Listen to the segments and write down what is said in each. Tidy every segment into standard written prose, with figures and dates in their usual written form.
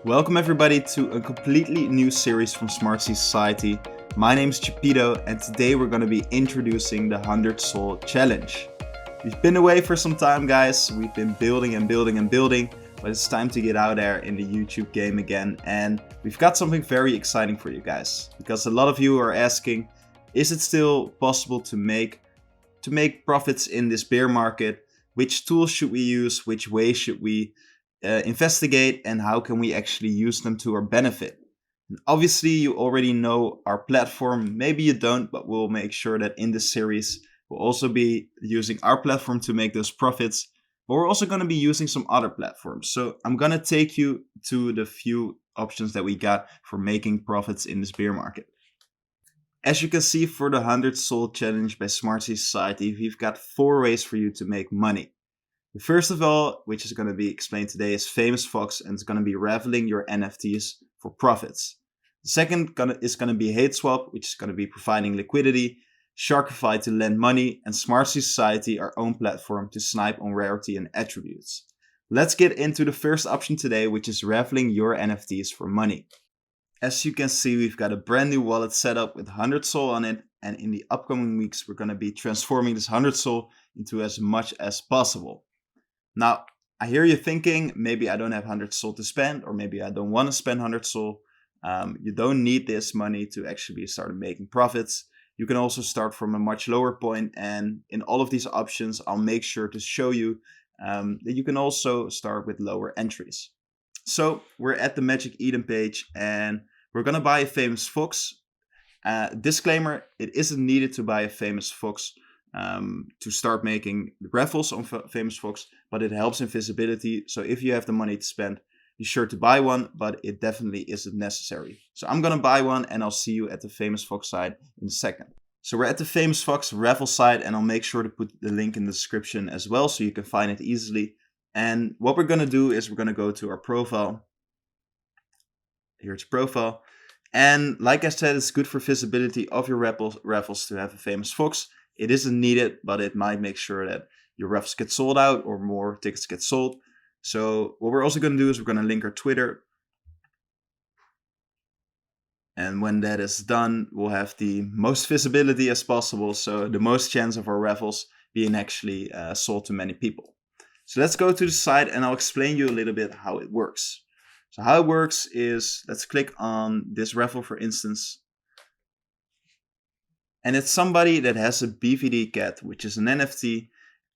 Welcome everybody to a completely new series from Smartsy Society. My name is Chipito and today we're going to be introducing the 100 Soul Challenge. We've been away for some time, guys. We've been building, but it's time to get out there in the YouTube game again, and we've got something very exciting for you guys, because a lot of you are asking, is it still possible to make profits in this bear market? Which tools should we use? Which way should we investigate, and how can we actually use them to our benefit? And obviously, you already know our platform. Maybe you don't, but we'll make sure that in this series, we'll also be using our platform to make those profits. But we're also going to be using some other platforms. So I'm going to take you to the few options that we got for making profits in this bear market. As you can see, for the 100 Soul Challenge by Smartsy Society, we've got 4 ways for you to make money. The first of all, which is going to be explained today, is Famous Fox, and it's going to be raffling your Nft'S for profits. The second is going to be Hate Swap, which is going to be providing liquidity, Sharkify to lend money, and Smartsy Society, our own platform to snipe on rarity and attributes. Let's get into the first option today, which is raffling your Nft'S for money. As you can see, we've got a brand new wallet set up with 100 Soul on it, and in the upcoming weeks, we're going to be transforming this 100 Soul into as much as possible. Now, I hear you thinking, maybe I don't have 100 Soul to spend, or maybe I don't want to spend 100 Soul. You don't need this money to actually start making profits. You can also start from a much lower point, and in all of these options, I'll make sure to show you that you can also start with lower entries. So we're at the Magic Eden page, and we're going to buy a Famous Fox. Disclaimer, it isn't needed to buy a Famous Fox to start making Raffles on Famous Fox, but it helps in visibility. So if you have the money to spend, be sure to buy one, but it definitely isn't necessary. So I'm gonna buy one, and I'll see you at the Famous Fox side in a second. So we're at the Famous Fox Raffle side, and I'll make sure to put the link in the description as well, so you can find it easily. And what we're gonna do is we're gonna go to our profile. Here's profile. And like I said, it's good for visibility of your raffles to have a Famous Fox. It isn't needed, but it might make sure that your raffles get sold out or more tickets get sold. So what we're also going to do is we're going to link our Twitter. And when that is done, we'll have the most visibility as possible. So the most chance of our raffles being actually sold to many people. So let's go to the site, and I'll explain you a little bit how it works. So how it works is, let's click on this raffle, for instance. And it's somebody that has a BVD cat, which is an NFT.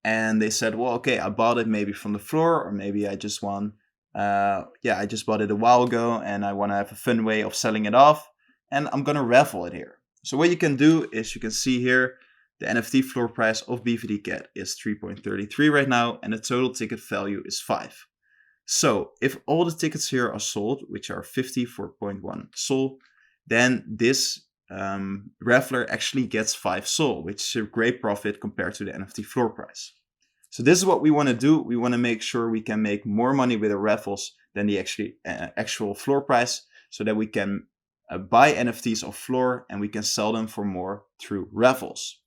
And they said, well, okay, I bought it maybe from the floor, or maybe I just won. I just bought it a while ago, and I want to have a fun way of selling it off. And I'm going to raffle it here. So what you can do is, you can see here, the NFT floor price of BVD cat is 3.33 right now, and the total ticket value is 5. So if all the tickets here are sold, which are 54.1 Soul, then this Raffler actually gets 5 Soul, which is a great profit compared to the NFT floor price. So this is what we want to do. We want to make sure we can make more money with the raffles than the actual floor price, so that we can buy NFTs off floor and we can sell them for more through raffles.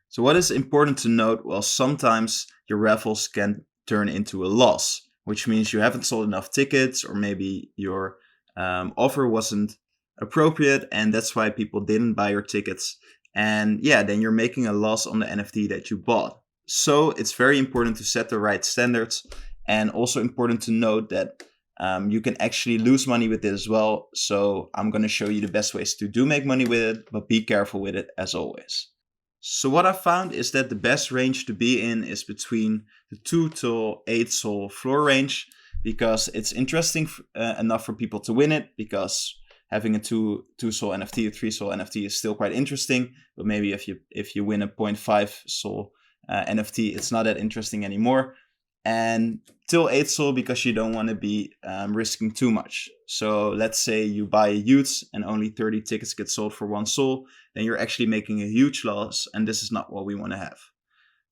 So what is important to note? Well, sometimes your raffles can turn into a loss, which means you haven't sold enough tickets, or maybe your offer wasn't appropriate, and that's why people didn't buy your tickets. And yeah, then you're making a loss on the NFT that you bought. So it's very important to set the right standards, and also important to note that you can actually lose money with it as well. So I'm going to show you the best ways to make money with it, but be careful with it as always. So what I found is that the best range to be in is between the 2 to 8 Soul floor range, because it's interesting enough for people to win it, because having a 2 Soul NFT, a 3 Soul NFT is still quite interesting, but maybe if you win a 0.5 Soul NFT, it's not that interesting anymore. And till 8 Soul, because you don't want to be risking too much. So let's say you buy a Utes and only 30 tickets get sold for 1 Soul, then you're actually making a huge loss, and this is not what we want to have.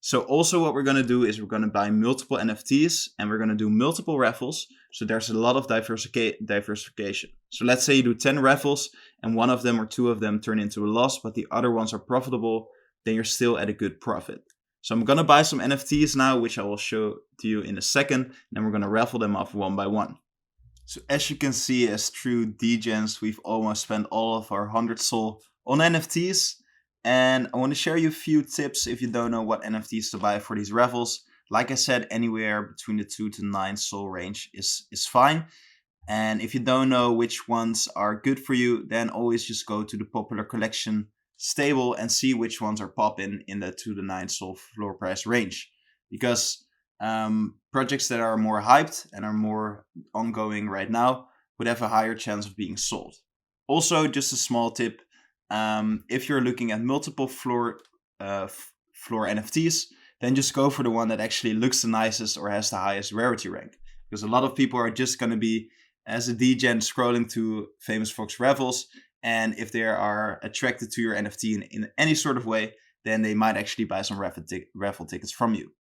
So also what we're going to do is we're going to buy multiple NFTs, and we're going to do multiple raffles. So there's a lot of diversification. So let's say you do 10 raffles, and one of them or 2 of them turn into a loss, but the other ones are profitable, then you're still at a good profit. So I'm going to buy some NFTs now, which I will show to you in a second, and then we're going to raffle them off one by one. So as you can see, as true degens, we've almost spent all of our 100 Sol on NFTs. And I want to share you a few tips if you don't know what NFTs to buy for these Revels. Like I said, anywhere between the 2 to 9 Sol range is fine. And if you don't know which ones are good for you, then always just go to the popular collection stable and see which ones are popping in the 2 to 9 Sol floor price range. Because projects that are more hyped and are more ongoing right now would have a higher chance of being sold. Also, just a small tip: if you're looking at multiple floor NFTs, then just go for the one that actually looks the nicest or has the highest rarity rank. Because a lot of people are just going to be, as a degen, scrolling to Famous Fox Revels, and if they are attracted to your NFT in any sort of way, then they might actually buy some raffle tickets from you.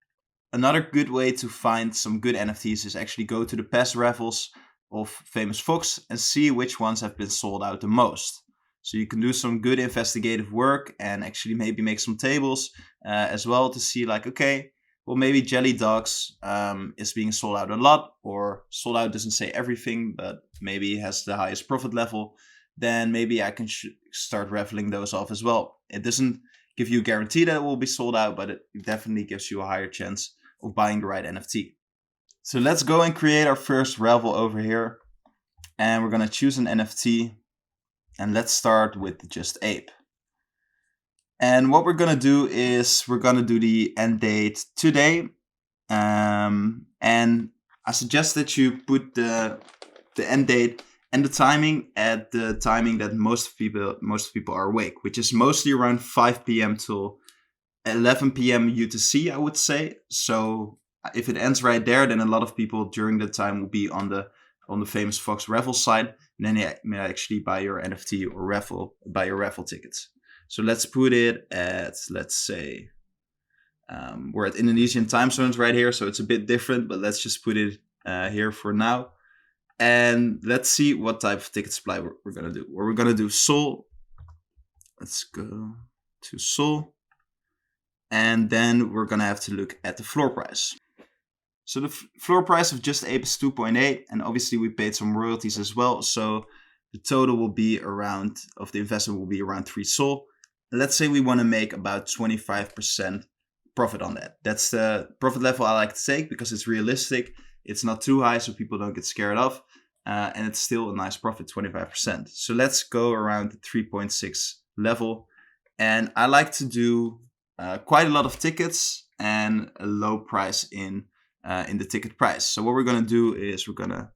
Another good way to find some good NFTs is actually go to the past raffles of Famous Fox and see which ones have been sold out the most. So you can do some good investigative work and actually maybe make some tables as well to see like, okay, well, maybe Jelly Dogs is being sold out a lot, or sold out doesn't say everything, but maybe it has the highest profit level. Then maybe I can start raffling those off as well. It doesn't give you a guarantee that it will be sold out, but it definitely gives you a higher chance of buying the right NFT. So let's go and create our first Ravel over here. And we're going to choose an NFT. And let's start with just ape. And what we're going to do is we're going to do the end date today. And I suggest that you put the end date and the timing at the timing that most people are awake, which is mostly around 5 p.m. till 11 p.m. UTC, I would say. So if it ends right there, then a lot of people during that time will be on the Famous Fox Raffle side, and then you may actually buy your NFT or buy your raffle tickets. So let's put it at, let's say, we're at Indonesian time zones right here, so it's a bit different, but let's just put it here for now. And let's see what type of ticket supply we're going to do. We're going to do Sol. Let's go to Sol. And then we're going to have to look at the floor price. So the floor price of just ape is 2.8, and obviously we paid some royalties as well. So the total will be around, of the investment will be around 3 Sol. Let's say we want to make about 25% profit on that. That's the profit level I like to take because it's realistic. It's not too high so people don't get scared off. And it's still a nice profit, 25%. So let's go around the 3.6 level. And I like to do quite a lot of tickets and a low price in the ticket price. So what we're going to do is we're going to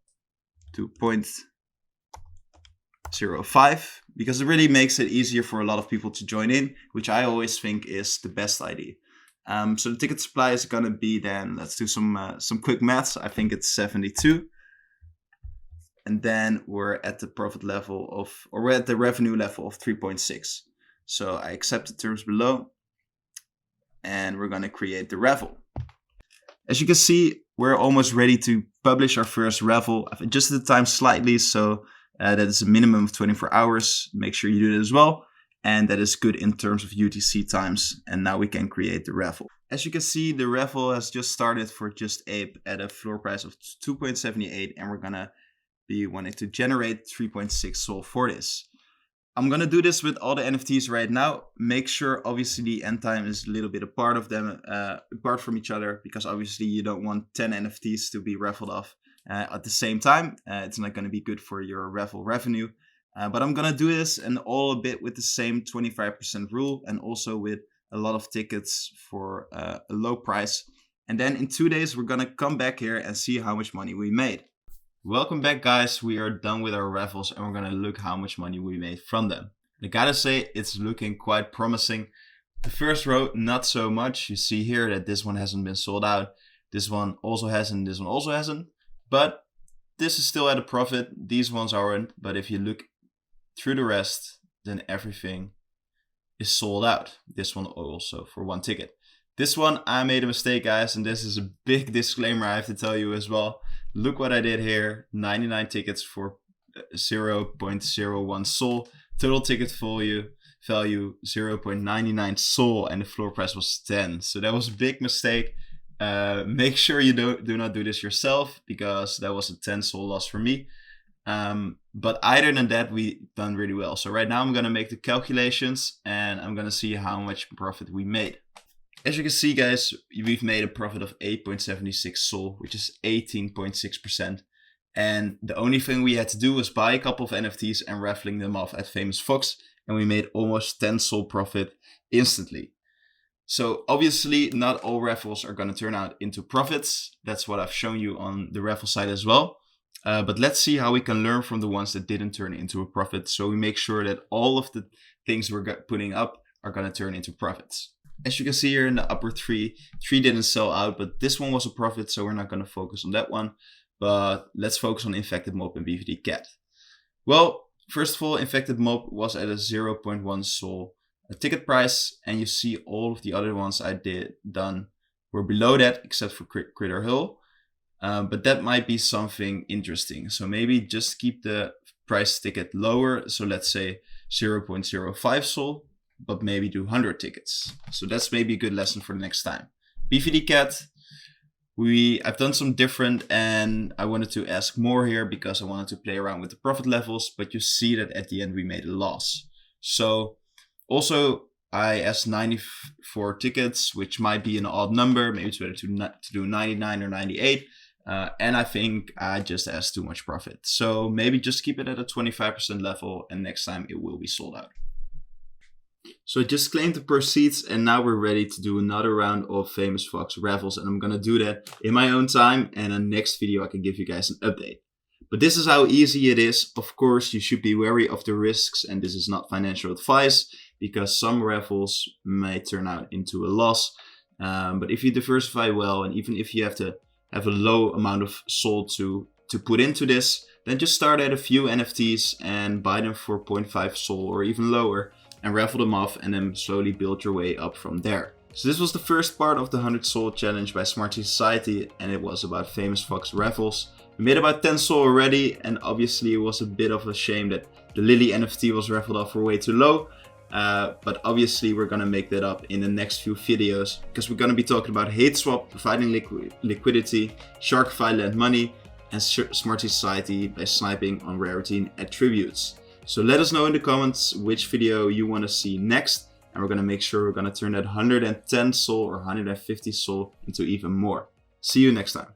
do 0.05 because it really makes it easier for a lot of people to join in, which I always think is the best idea. So the ticket supply is going to be then, let's do some quick maths. I think it's 72. And then we're at the profit level of, or we're at the revenue level of 3.6. So I accept the terms below and we're going to create the Raffle. As you can see, we're almost ready to publish our first Raffle. I've adjusted the time slightly, so that is a minimum of 24 hours. Make sure you do it as well. And that is good in terms of UTC times. And now we can create the Raffle. As you can see, the Raffle has just started for just ape at a floor price of 2.78. And we're going to be wanting to generate 3.6 Sol for this. I'm going to do this with all the NFTs right now. Make sure, obviously, the end time is a little bit apart of them, apart from each other, because obviously you don't want 10 NFTs to be raffled off at the same time. It's not going to be good for your raffle revenue. But I'm going to do this and all a bit with the same 25% rule and also with a lot of tickets for a low price. And then in 2 days, we're going to come back here and see how much money we made. Welcome back, guys. We are done with our raffles and we're going to look how much money we made from them. I gotta say, it's looking quite promising. The first row, not so much. You see here that this one hasn't been sold out. This one also hasn't, this one also hasn't. But this is still at a profit. These ones aren't. But if you look through the rest, then everything is sold out. This one also for one ticket. This one, I made a mistake, guys, and this is a big disclaimer I have to tell you as well. Look what I did here. 99 tickets for 0.01 Sol. Total ticket value 0.99 Sol, and the floor price was 10. So that was a big mistake. Make sure you do not do this yourself, because that was a 10 Sol loss for me. But other than that, we done really well. So right now I'm gonna make the calculations and I'm gonna see how much profit we made. As you can see, guys, we've made a profit of 8.76 Sol, which is 18.6%. And the only thing we had to do was buy a couple of NFTs and raffling them off at Famous Fox, and we made almost 10 Sol profit instantly. So obviously not all raffles are going to turn out into profits. That's what I've shown you on the raffle side as well. But let's see how we can learn from the ones that didn't turn into a profit, so we make sure that all of the things we're putting up are going to turn into profits. As you can see here in the upper three didn't sell out, but this one was a profit, so we're not going to focus on that one. But let's focus on Infected Mob and BVD Cat. Well, first of all, Infected Mob was at a 0.1 Sol ticket price, and you see all of the other ones I done were below that, except for Critter Hill. But that might be something interesting. So maybe just keep the price ticket lower. So let's say 0.05 Sol, but maybe do 100 tickets. So that's maybe a good lesson for the next time. BVD Cat, I've done some different, and I wanted to ask more here because I wanted to play around with the profit levels, but you see that at the end we made a loss. So also I asked 94 tickets, which might be an odd number. Maybe it's better to do 99 or 98. And I think I just asked too much profit. So maybe just keep it at a 25% level, and next time it will be sold out. So I just claimed the proceeds, and now we're ready to do another round of Famous Fox raffles, and I'm gonna do that in my own time, and in the next video I can give you guys an update. But this is how easy it is. Of course, you should be wary of the risks, and this is not financial advice, because some raffles may turn out into a loss. But if you diversify well, and even if you have to have a low amount of Sol to put into this, then just start at a few NFTs and buy them for 0.5 Sol or even lower, and raffle them off, and then slowly build your way up from there. So this was the first part of the 100 Sol challenge by Smarty Society, and it was about Famous Fox raffles. We made about 10 Sol already, and obviously it was a bit of a shame that the Lily NFT was raffled off for way too low. But obviously we're gonna make that up in the next few videos, because we're gonna be talking about Hate Swap, providing liquidity, Sharkify lend money, and Smarty Society by sniping on rarity and attributes. So let us know in the comments which video you want to see next, and we're going to make sure we're going to turn that 110 Sol or 150 Sol into even more. See you next time.